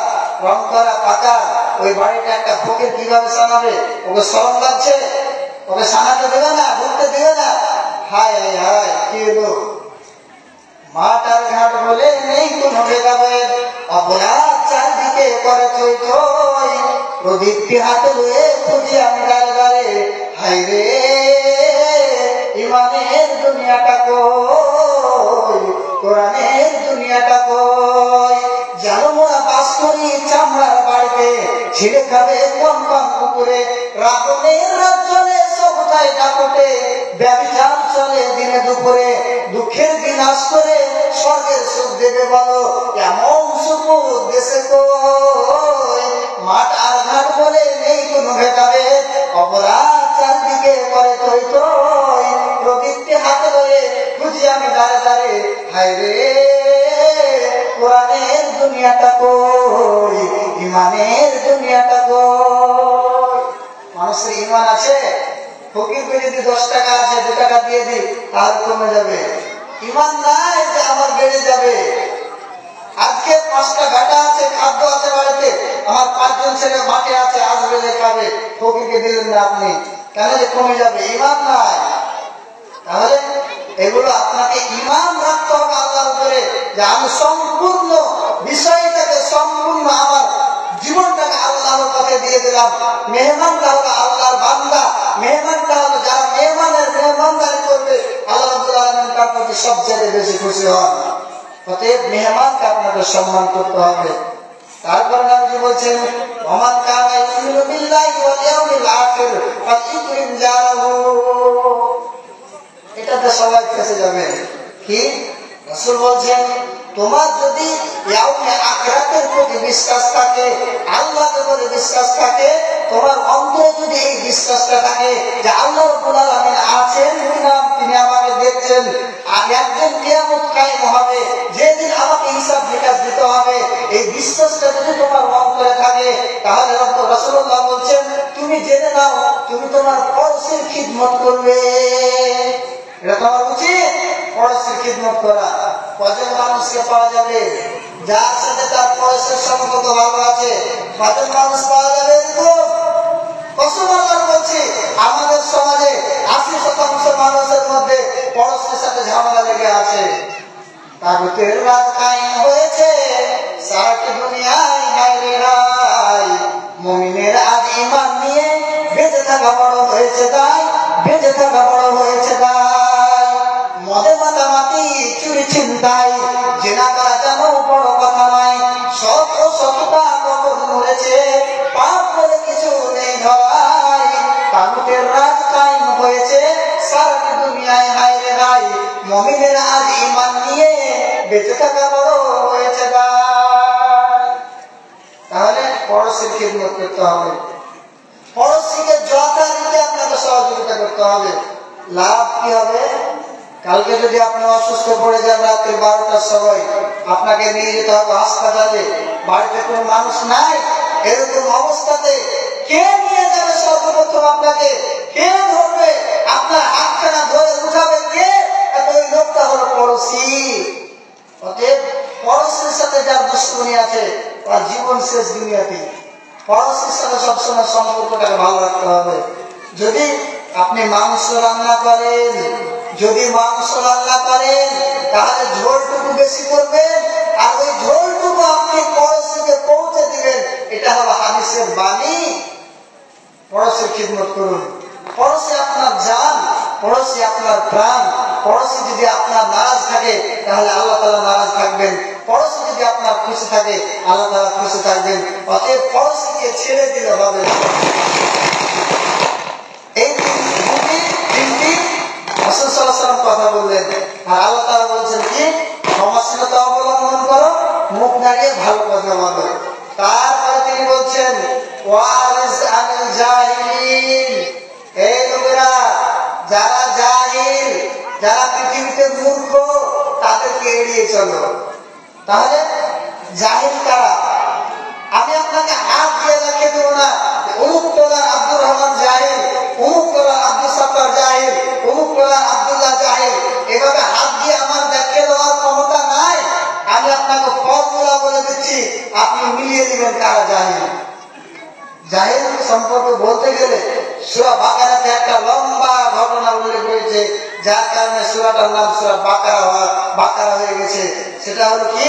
রং করা, পাকা, ওই বাড়িটা একটা ফকির কিভাবে সানাবে? ওকে শরম লাগছে, ওকে সানাতে দেবে না, ঢুকতে দেবে না। হায় হায় হায়, কি হলো? মাঠ আর ঘাট বলে নেই কোনো ভেদাভেদ, অপরাধ চারদিকে করে থই থই, প্রদীপটি হাতে লয়ে খুঁজি আমি গারে গারে, হায় রে ইমানের দুনিয়াটা কই, কোরআনের দুনিয়াটা কই। জানো মোরা বাস করি চামড়ার বাড়িতে, ছিঁড়ে খাবে কোন কোন পুকুরে, রাবণের রাত চলে সবটাই দাপটে, ব্যভিচার চলে দিনে দুপুরে, দুঃখের বিনাশ করে স্বর্গের সুখ দেবে বলো, এমন সুখ দেশে কই। মাঠ আর ঘাট বলে নেই কোনো ভেদাভেদ, অপরাধ চারদিকে করে থই থই, প্রদীপটি হাতে ধরে খুঁজি আমি দাঁড়ে দাঁড়ে, হায় রে কোরআনের দুনিয়াটা কই, ইমানের দুনিয়াটা কই। মানুষের ইমান আছে? ফকিরকে যদি 10 টাকা আছে 2 টাকা দিয়ে দিই তার কমে যাবে। ইমান নাই যে আমার বেড়ে যাবে। আজকে 5টা ঘাটা আছে, খাদ্য আছে বাড়িতে, আমার 5 জন ছেলে মাঠে আছে, আসবে যে খাবে, ফকিরকে দিলেন না আপনি, কেন যে কমে যাবে? ইমান নাই। তাহলে এগুলো আপনাকে ইমান রাখতে হবে আল্লাহর উপরে, যে আমি সম্পূর্ণ বিষয়টাকে, সম্পূর্ণ আমার জীবনটাকে আল্লাহর পথে দিয়ে দিলাম। মেহমানটা হলো আল্লাহর বান্দা, মেহমানটা হলো যারা মেহমানের মেহমানদারি করবে, আল্লাহ রাব্বুল আলামিন তার প্রতি সবচেয়ে বেশি খুশি হন। অতএব মেহমানকে আপনাকে সম্মান করতে হবে। তারপর নবী বলছেন ওমান কানা ইউমিনু বিল্লাহি ওয়াল ইয়াউমিল আখির ফালইকরিম জারাহু। এটাতে সবাই ফেসে যাবে। কি? রাসূল বলছেন তোমার যদি ইয়াউমে আখিরাতের প্রতি বিশ্বাস থাকে, আল্লাহর উপরে বিশ্বাস থাকে, তোমার অন্তরে যদি এই বিশ্বাসটা থাকে যে আল্লাহ রাব্বুল আলামিন আছেন, তিনি আমাকে দেখছেন, আর একদিন কিয়ামত কায়েম হবে, যেদিন আমাকে হিসাব নিকাশ দিতে হবে, এই বিশ্বাসটা যদি তোমার অন্তরে থাকে, তাহলে রাসূলুল্লাহ বলছেন তুমি জেনে নাও তুমি তোমার পড়শির খিদমত করবে। এটা তোমার উচিত, পড়শির খিদমত করা। কজন মানুষকে পাওয়া যাবে যার সাথে তার পড়শির সম্পর্ক ভালো আছে? কজন মানুষ পাওয়া যাবে এরকম? কসম আল্লাহর বলছি, আমাদের সমাজে 80% মানুষের মধ্যে পড়শির সাথে ঝামেলা লেগে আছে। তাগুতের রাজ কায়েম হয়েছে সারা দুনিয়ায়, হায় রে হায়, মুমিনের আজ ঈমান নিয়ে বেঁচে থাকা বড় হয়েছে দায়, বেঁচে থাকা বড় হয়েছে দায়। মদে মাতামাতি, চুরি ছিনতাই, জেনা করা যেন বড় কথা নয়, সৎ ও সততা কখন মরেছে, পাপ বলে কিছু নেই ধরাই। তাগুতের রাজ কায়েম হয়েছে সারা দুনিয়ায়, হায় রে হায়, মুমিনের আজ ঈমান নিয়ে বেঁচে থাকা বড় হয়েছে দায়। তাহলে পড়শির খিদমত করতে হবে, পড়শিকে যথারীতি আপনাকে সহযোগিতা করতে হবে। লাভ কি হবে? কালকে যদি আপনি অসুস্থ পড়ে যান রাত্রি 12টার সময়, আপনাকে নিয়ে যেতে হবে হাসপাতালে, বাড়িতে কোনো মানুষ নাই, এরকম অবস্থাতে কে নিয়ে যাবে প্রথম আপনাকে কে ধরবে, আপনার হাতখানা ধরে উঠাবে কে? ওই লোকটা হলো পড়োশি। অতএব পড়োশির সাথে যার দুশ্মনী আছে তার জীবন শেষ দুনিয়াতে। পড়োশির সাথে সবসময় সম্পর্কটাকে ভালো রাখতে হবে। যদি আপনি মাংস রান্না করেন, তাহলে ঝোলটুকু বেশি করবেন, আর ওই ঝোলটুকু আপনি পড়োশিকে পৌঁছে দিবেন। এটা হলো হাদিসের বাণী। পড়োশির খিদমত করুন। পড়োশি আপনার জান, পড়োশি আপনার প্রাণ। পড়োশি যদি আপনার নারাজ থাকে তাহলে আল্লাহ তাআলা নারাজ থাকবেন, পড়োশি যদি আপনার খুশি থাকে আল্লাহ তাআলা খুশি থাকবেন। অতএব পড়োশিকে ছেড়ে দিলে হবে। এই তিনটি রাসূল সাল্লাল্লাহু আলাইহি ওয়াসাল্লাম কথা বললেন। আর আল্লাহ তাআলা বলেছেন কি, সমাজশীলতা অবলম্বন করো, মুখ নাড়িয়ে ভালো কথা বলো। তারপরে তিনি বলছেন ওয়ারিস আনিল জাহিলিন, এই লোকেরা যারা জাহিল, যারা পৃথিবীতে মূর্খ, তাদেরকে এড়িয়ে চলো। তাহলে জাহিল কারা? আমি আপনাকে হাত দিয়ে দেখিয়ে দেবো না অমুক টোলার আব্দুর রহমান জাহিল, অমুক টোলার আব্দুল সাত্তার জাহিল, অমুক টোলার আব্দুল্লাহ জাহিল। এভাবে হাত দিয়ে আমার দেখিয়ে দেওয়ার ক্ষমতা নাই। আমি আপনাকে ফর্মুলা বলে দিচ্ছি, আপনি মিলিয়ে দিবেন কারা জাহিল। জাহিল সম্পর্কে বলতে গেলে সূরা বাকারাতে একটা লম্বা ঘটনা উল্লেখ হয়েছে, যার কারণে সূরাটার নাম সূরা বাকারা হয়ে গেছে। সেটা হলো কি,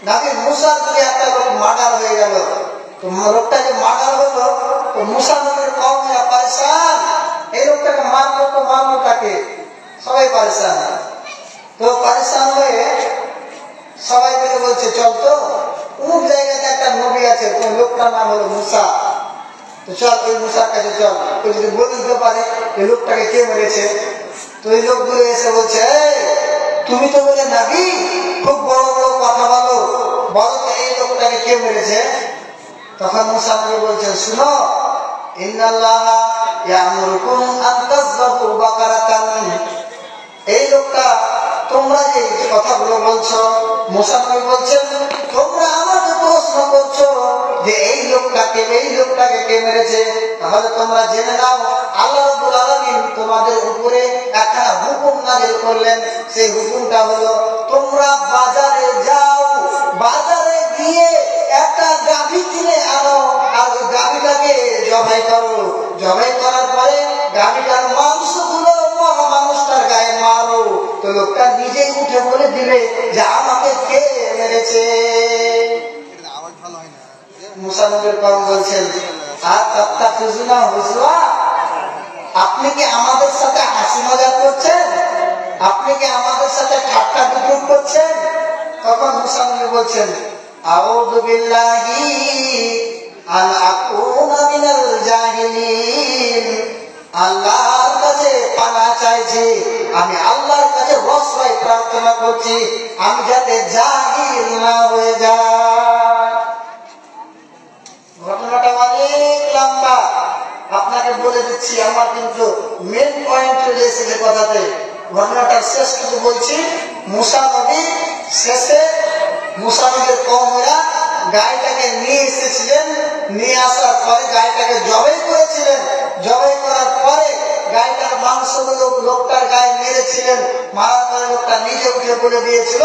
নবী মুসার যদি একটা লোক মার্ডার হয়ে গেল, তো লোকটা যে মার্ডার হলো, তো মুসা নবীর কওমেরা পরেশান। এই লোকটাকে মারলো তাকে, সবাই পরেশান। তো পরেশান হয়ে সবাই মিলে বলছে চল তো অমুক জায়গাতে একটা নবী আছে, ওই লোকটার নাম হলো মুসা, তো চল ওই মুসার কাছে চল, ওই যদি বলে দিতে পারে এই লোকটাকে কে মেরেছে। তো এই লোকগুলো এসে বলছে তুমি তো বলে নবী, খুব বড় বড় কথা বলো, বলো তো এই লোকটাকে কে মেরেছে। তখন মুসা নবী বলছেন শুনো, ইন্নাল্লাহা ইয়ামুরুকুম আন তাযবাহু বাকারাতান, এই লোকটা তোমরা যে কথাগুলো বলছো, মুসা নবী বলছেন তোমরা আমাকে প্রশ্ন করছো যে এই লোকটাকে কে মেরেছে, তাহলে তোমরা জেনে নাও আল্লাহ রাব্বুল আলামিন তোমাদের উপরে একটা হুকুম নাযিল করলেন। সেই হুকুমটা হলো তোমরা বাজারে যাও, বাজারে গিয়ে একটা গাভী কিনে আনো, আর ওই গাভীটাকে জবাই করো। জবাই করার পরে গাভীটার মাংসগুলো মরা মানুষটার গায়ে মারো। তো লোকটা নিজেই উঠে বলে দিবে যে আমাকে কে মেরেছে। মুসা নবীর কওম বলছেন আতাত্তাখিজুনা হুজুয়া, আপনি কি আমাদের সাথে হাসি মজা করছেন? আপনি কি আমাদের সাথে ঠাট্টা বিদ্রুপ করছেন? তখন মুসা নবী বলছেন আউযু বিল্লাহি আন আকুনা মিনাল জাহিলিন, আল্লাহর কাছে পানাহ চাইছি, আমি আল্লাহর কাছে আশ্রয় প্রার্থনা করছি আমি যাতে জাহিল না হয়ে যাই। ঘটনাটা অনেক লম্বা, আপনাকে বলে দিচ্ছি, আমার কিন্তু মেন পয়েন্ট চলে এসেছে কথাতে। ঘটনাটার শেষ কিছু বলছি। মুসা নবী শেষে মুসা নবীর কওমেরা গায়টাকে নিয়ে এসেছিলেন, নিয়ে আসার পরে গায়টাকে জবাই করেছিলেন। জবাই করার পরে গায়টার মাংসগুলো লোকটার গায়ে মেরেছিলেন। মারার পরে লোকটা নিজে উঠে বলে দিয়েছিল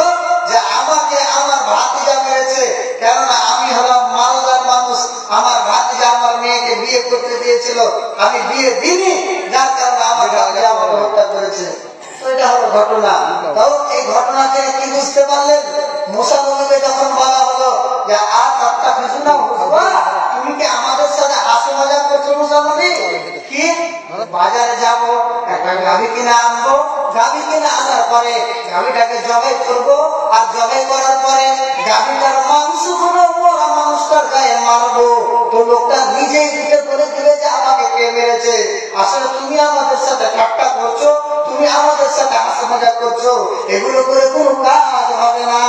যে আমাকে আমার ভাতিজা মেরেছে, কেননা আমি হলাম মালদার মানুষ, আমার ভাতিজা আমার মেয়েকে বিয়ে করতে দিয়েছিল, আমি বিয়ে দিইনি, যার কারণে আমার ভাতিজা আমাকে হত্যা করেছে। তো এটা হলো ঘটনা। তাও এই ঘটনা থেকে কি বুঝতে পারলেন? মুসা নবীকে যখন বলা হলো যে আতাত্তাখিজুনা হুজুয়া, তুমি কি আমাদের সাথে হাসি মজাক করছো মুসা নবী? কি বাজারে যাব, একটা গাভী কিনে আনবো, গাভী কিনে আনার পরে গাভীটাকে জবাই করবো, আর জবাই করার পরে গাভীটার মাংসগুলো মরা মানুষটার গায়ে মারবো। তো লোকটা নিজেই উঠে বলে দিবে যে আমাকে কে মেরেছে। আসলে তুমি আমাদের সাথে ঠাট্টা করছো, তুমি আমাদের সাথে হাসি মজাক করছো, এগুলো করে কোনো কাজ হবে না।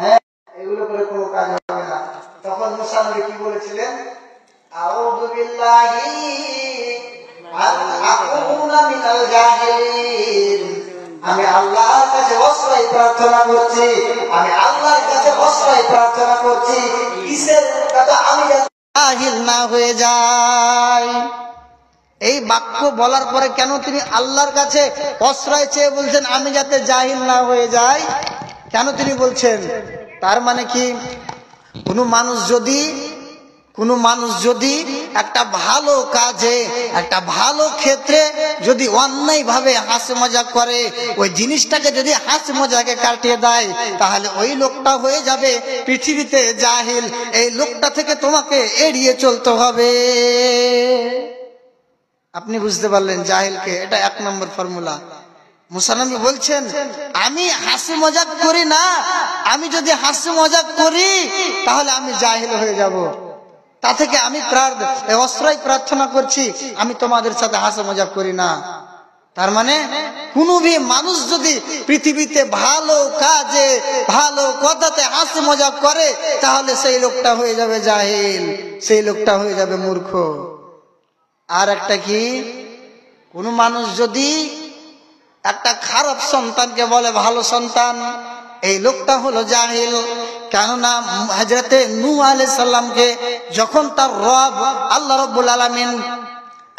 হ্যাঁ, এগুলো করে কোনো কাজ হবে না। তখন মুসা নবী কি বলেছিলেন? আউযু বিল্লাহি আন আকুনা মিনাল জাহিলিন, আমি আল্লাহর কাছে আশ্রয় প্রার্থনা করছি, আমি আল্লাহর কাছে আশ্রয় প্রার্থনা করছি কিসের কথা? আমি জাহিল না হয়ে যায়। এই বাক্য বলার পরে কেন তিনি আল্লাহর কাছে আশ্রয় চেয়ে বলছেন আমি যাতে জাহিল না হয়ে যাই? কেন তিনি বলছেন? তার মানে কি, কোনো মানুষ যদি একটা ভালো কাজে, একটা ভালো ক্ষেত্রে যদি অন্যায় ভাবে হাসি মজাক করে, ওই জিনিসটাকে যদি হাসি মজাকে কাটিয়ে দেয়, তাহলে ওই লোকটা হয়ে যাবে পৃথিবীতে জাহিল। এই লোকটা থেকে তোমাকে এড়িয়ে চলতে হবে। আপনি বুঝতে পারলেন জাহিলকে? এটা 1 নম্বর ফর্মুলা। মুসা নবী বলছেন আমি হাসি মজাক করি না, আমি যদি হাসি মজাক করি তাহলে আমি জাহিল হয়ে যাব। তা থেকে আমি আশ্রয় প্রার্থনা করছি, আমি তোমাদের সাথে হাসি মজাক করি না। তার মানে কোনো মানুষ যদি পৃথিবীতে ভালো কাজে, ভালো কথাতে হাসি মজাক করে, তাহলে সেই লোকটা হয়ে যাবে জাহিল, সেই লোকটা হয়ে যাবে মূর্খ। আর একটা কি, কোন মানুষ যদি একটা খারাপ সন্তানকে বলে ভালো সন্তান, এই লোকটা হলো জাহিল। কেননা হযরতে নূহ আলাইহিস সালামকে যখন তার রব আল্লাহ রাব্বুল আলামিন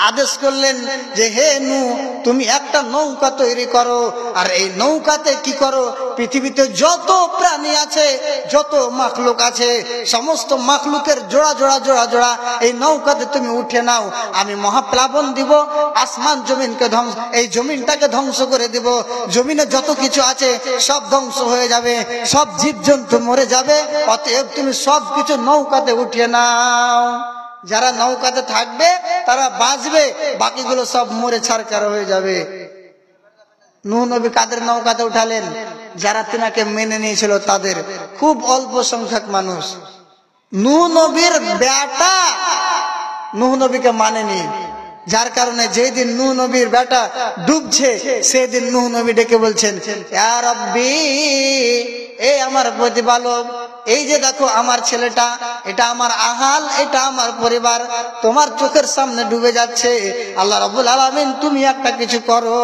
আদেশ করলেন যে হে নূহ, তুমি একটা নৌকা তৈরি করো, আর এই নৌকাতে কি করো, পৃথিবীতে যত প্রাণী আছে, যত মাখলুক আছে, সমস্ত মাখলুকের জোড়া জোড়া জোড়া জোড়া এই নৌকাতে তুমি উঠে নাও। আমি মহাপ্লাবন দিব, আসমান জমিনকে ধ্বংস, এই জমিনটাকে ধ্বংস করে দিব। জমিনে যত কিছু আছে সব ধ্বংস হয়ে যাবে, সব জীবজন্তু মরে যাবে। অতএব তুমি সব কিছু নৌকাতে উঠিয়ে নাও। যারা নৌকাতে থাকবে তারা বাঁচবে, বাকিগুলো সব মরে ছারখার হয়ে যাবে। নূহ নবী কাদের নৌকাতে উঠালেন? যারা তিনাকে মেনে নিয়েছিল তাদের, খুব অল্প সংখ্যক মানুষ। নূহ নবীর বেটা নূহ নবীকে মানেনি, যার কারণে যেদিন নূহ নবীর বেটা ডুবছে সেদিন নূহ নবী ডেকে বলছেন ইয়া রাব্বি, এই আমার প্রতিপালক, এই যে দেখো আমার ছেলেটা, এটা আমার আহাল, এটা আমার পরিবার, তোমার চোখের সামনে ডুবে যাচ্ছে। আল্লাহ রাব্বুল আলামিন তুমি একটা কিছু করো।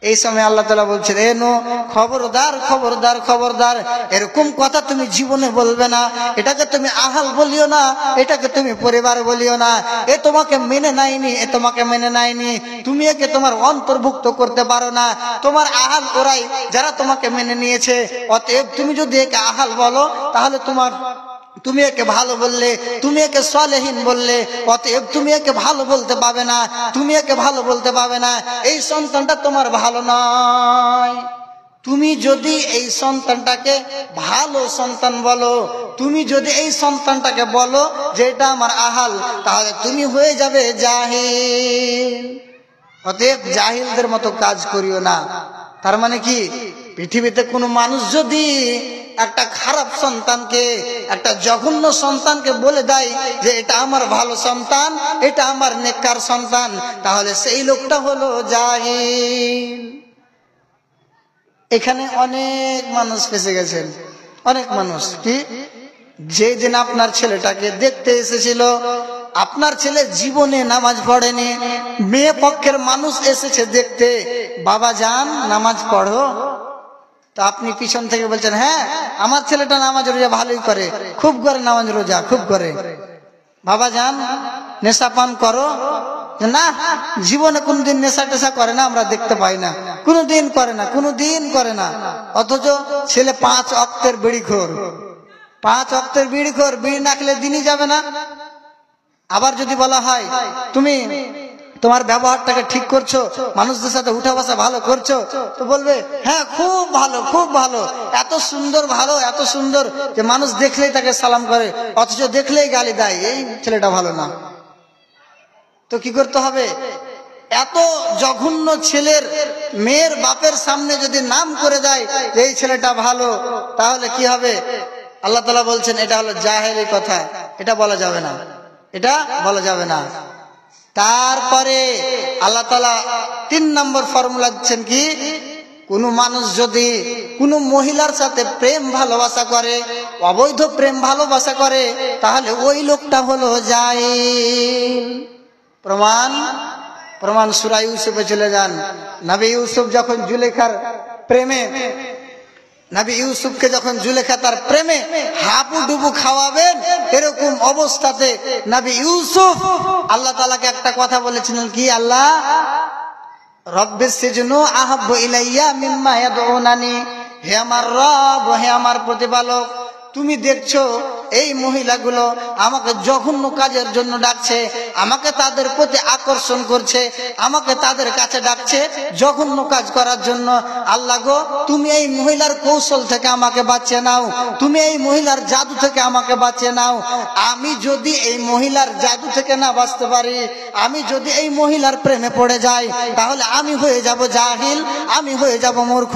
এই সময় আল্লাহ তাআলা বলছেন এ নূহ, খবরদার খবরদার খবরদার, এরকম কথা তুমি জীবনে বলবে না। এটাকে তুমি আহাল বলিও না, এটাকে তুমি পরিবার বলিও না। এ তোমাকে মেনে নাইনি, এ তোমাকে মেনে নাইনি, তুমি একে তোমার অন্তর্ভুক্ত করতে পারো না। তোমার আহাল ওরাই যারা তোমাকে মেনে নিয়েছে। অতএব তুমি যদি একে আহাল বলো তাহলে তুমি একে ভালো বললে, তুমি একে সালেহীন বললে, অতএব তুমি একে ভালো বলতে পাবে না, তুমি একে ভালো বলতে পাবে না। এই সন্তানটা তোমার ভালো নয়। তুমি যদি এই সন্তানটাকে ভালো সন্তান বলো, তুমি যদি এই সন্তানটাকে বলো যে এটা আমার আহাল, তাহলে তুমি হয়ে যাবে জাহিল। অতএব জাহিলদের মতো কাজ করিও না। তার মানে কি, পৃথিবীতে কোনো মানুষ যদি একটা খারাপ সন্তানকে, একটা জঘন্য সন্তানকে বলে দেয় যে এটা আমার ভালো সন্তান, এটা আমার নেককার সন্তান, তাহলে সেই লোকটা হলো জাহিল। এখানে অনেক মানুষ ফেসে গেছেন, অনেক মানুষ। কি, যেদিন আপনার ছেলেটাকে দেখতে এসেছিল, আপনার ছেলে জীবনে নামাজ পড়েনি, মেয়ে পক্ষের মানুষ এসেছে দেখতে, বাবা যান নামাজ পড়ো, তো আপনি পিছন থেকে বলছেন হ্যাঁ আমার ছেলেটা নামাজ রোজা ভালোই করে, খুব করে নামাজ রোজা, খুব করে। বাবা যান নেশা পান করো, না জীবনে কোনদিন নেশা টেশা করে না, আমরা দেখতে পাই না, কোনদিন করে না, কোনদিন করে না। অথচ ছেলে 5 ওয়াক্তের বিড়িখোর, 5 ওয়াক্তের বিড়িখোর, বিড়ি না খেলে দিনই যাবে না। আবার যদি বলা হয় তুমি তোমার ব্যবহারটাকে ঠিক করছো, মানুষদের সাথে উঠা বসা ভালো করছো, তো বলবে হ্যাঁ খুব ভালো, খুব ভালো, এত সুন্দর, ভালো এত সুন্দর যে মানুষ দেখলেই তাকে সালাম করে, অথচ দেখলেই গালি দেয়, এই ছেলেটা ভালো না। তো কি করতে হবে? এত জঘন্য ছেলের মেয়ের বাপের সামনে যদি নাম করে দেয় যে এই ছেলেটা ভালো, তাহলে কি হবে? আল্লাহ তাআলা বলছেন এটা হলো জাহেলি কথা, এটা বলা যাবে না, এটা বলা যাবে না। তারপরে আল্লাহ তাআলা 3 নম্বর ফর্মুলা দিচ্ছেন কি, কোন মানুষ যদি কোন মহিলার সাথে প্রেম ভালোবাসা করে, অবৈধ প্রেম ভালোবাসা করে, তাহলে ওই লোকটা হলো জাহিল। প্রমাণ সূরা ইউসুফে চলে যান। নবী ইউসুফ যখন জুলেখার প্রেমে নবী ইউসুফকে যখন জুলেখা তার প্রেমে হাবুডুবু খাওয়াবেন, এরকম অবস্থাতে নবী ইউসুফ আল্লাহ তাআলাকে একটা কথা বলেছিলেন, কি আল্লাহ, রব্বিস সিজনু আহাব্বু ইলাইয়া মিম্মা ইয়াদউনানি, হে আমার রব, হে আমার প্রতিপালক, তুমি দেখছো এই মহিলাগুলো আমাকে জঘন্য কাজের জন্য ডাকছে, আমাকে তাদের প্রতি আকর্ষণ করছে, আমাকে তাদের কাছে ডাকছে জঘন্য কাজ করার জন্য। আল্লাহ গো, তুমি এই মহিলার কৌশল থেকে আমাকে বাঁচিয়ে নাও, তুমি এই মহিলার জাদু থেকে আমাকে বাঁচিয়ে নাও। আমি যদি এই মহিলার জাদু থেকে না বাঁচতে পারি, আমি যদি এই মহিলার প্রেমে পড়ে যাই, তাহলে আমি হয়ে যাব জাহিল, আমি হয়ে যাব মূর্খ।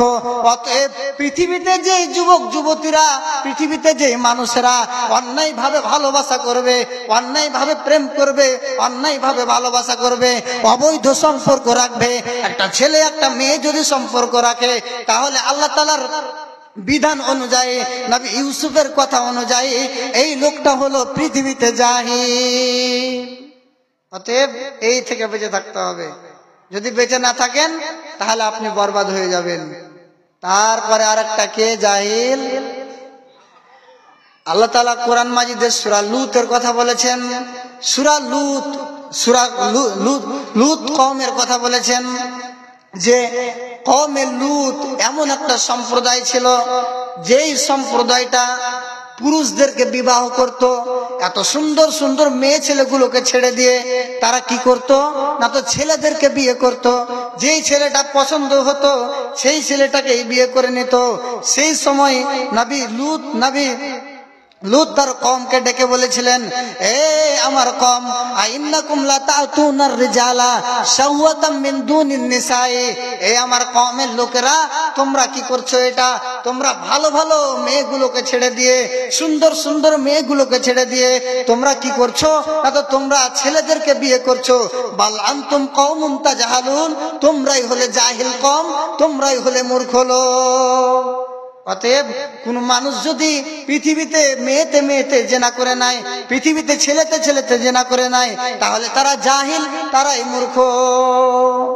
অতএব পৃথিবীতে যে যুবক যুবতীরা, পৃথিবীতে যে মানুষেরা অন্যায় ভাবে ভালোবাসা করবে, অন্যায় ভাবে প্রেম করবে, অন্যায় ভাবে ভালোবাসা করবে, অবৈধ সম্পর্ক রাখবে, একটা ছেলে একটা মেয়ে যদি সম্পর্ক রাখে, তাহলে আল্লাহ তাআলার বিধান অনুযায়ী, নবী ইউসুফের কথা অনুযায়ী এই লোকটা হলো পৃথিবীতে জাহিল। অতএব এই থেকে বেঁচে থাকতে হবে। যদি বেঁচে না থাকেন তাহলে আপনি বরবাদ হয়ে যাবেন। তারপরে আরেকটা কে জাহিল? আল্লাহ তাআলা কোরআন মাজিদের সূরা লূতের কথা বলেছেন। সূরা লূত কওমের কথা বলেছেন যে কওমে লূত এমন একটা সম্প্রদায় ছিল, যেই সম্প্রদায়টা পুরুষদেরকে বিবাহ করত, এত সুন্দর সুন্দর মেয়ে ছেলেগুলোকে ছেড়ে দিয়ে তারা কি করত না, তো ছেলেদেরকে বিয়ে করত। যেই ছেলেটা পছন্দ হতো সেই ছেলেটাকেই বিয়ে করে নিত। সেই সময় নবী লূত তার কওমকে ডেকে বলেছিলেন, এ আমার কওম, আইন্নাকুম লা তাতুনার রিজালা শাহওয়াতাম মিন দুনিন নিসাই, এ আমার কওমের লোকেরা, তোমরা কি করছো এটা? তোমরা ভালো ভালো মেয়েগুলোকে ছেড়ে দিয়ে, সুন্দর সুন্দর মেয়েগুলোকে ছেড়ে দিয়ে তোমরা কি করছো না, তো তোমরা ছেলেদেরকে বিয়ে করছো। বাল আনতুম কওমুন তাজহালুন, তোমরাই হলে জাহিল কওম, তোমরাই হলে মূর্খ লোক। অতএব কোন মানুষ যদি পৃথিবীতে মেয়েতে মেয়েতে জেনা করে নাই, পৃথিবীতে ছেলেতে ছেলেতে জেনা করে নাই, তাহলে তারা জাহিল, তারাই মূর্খ।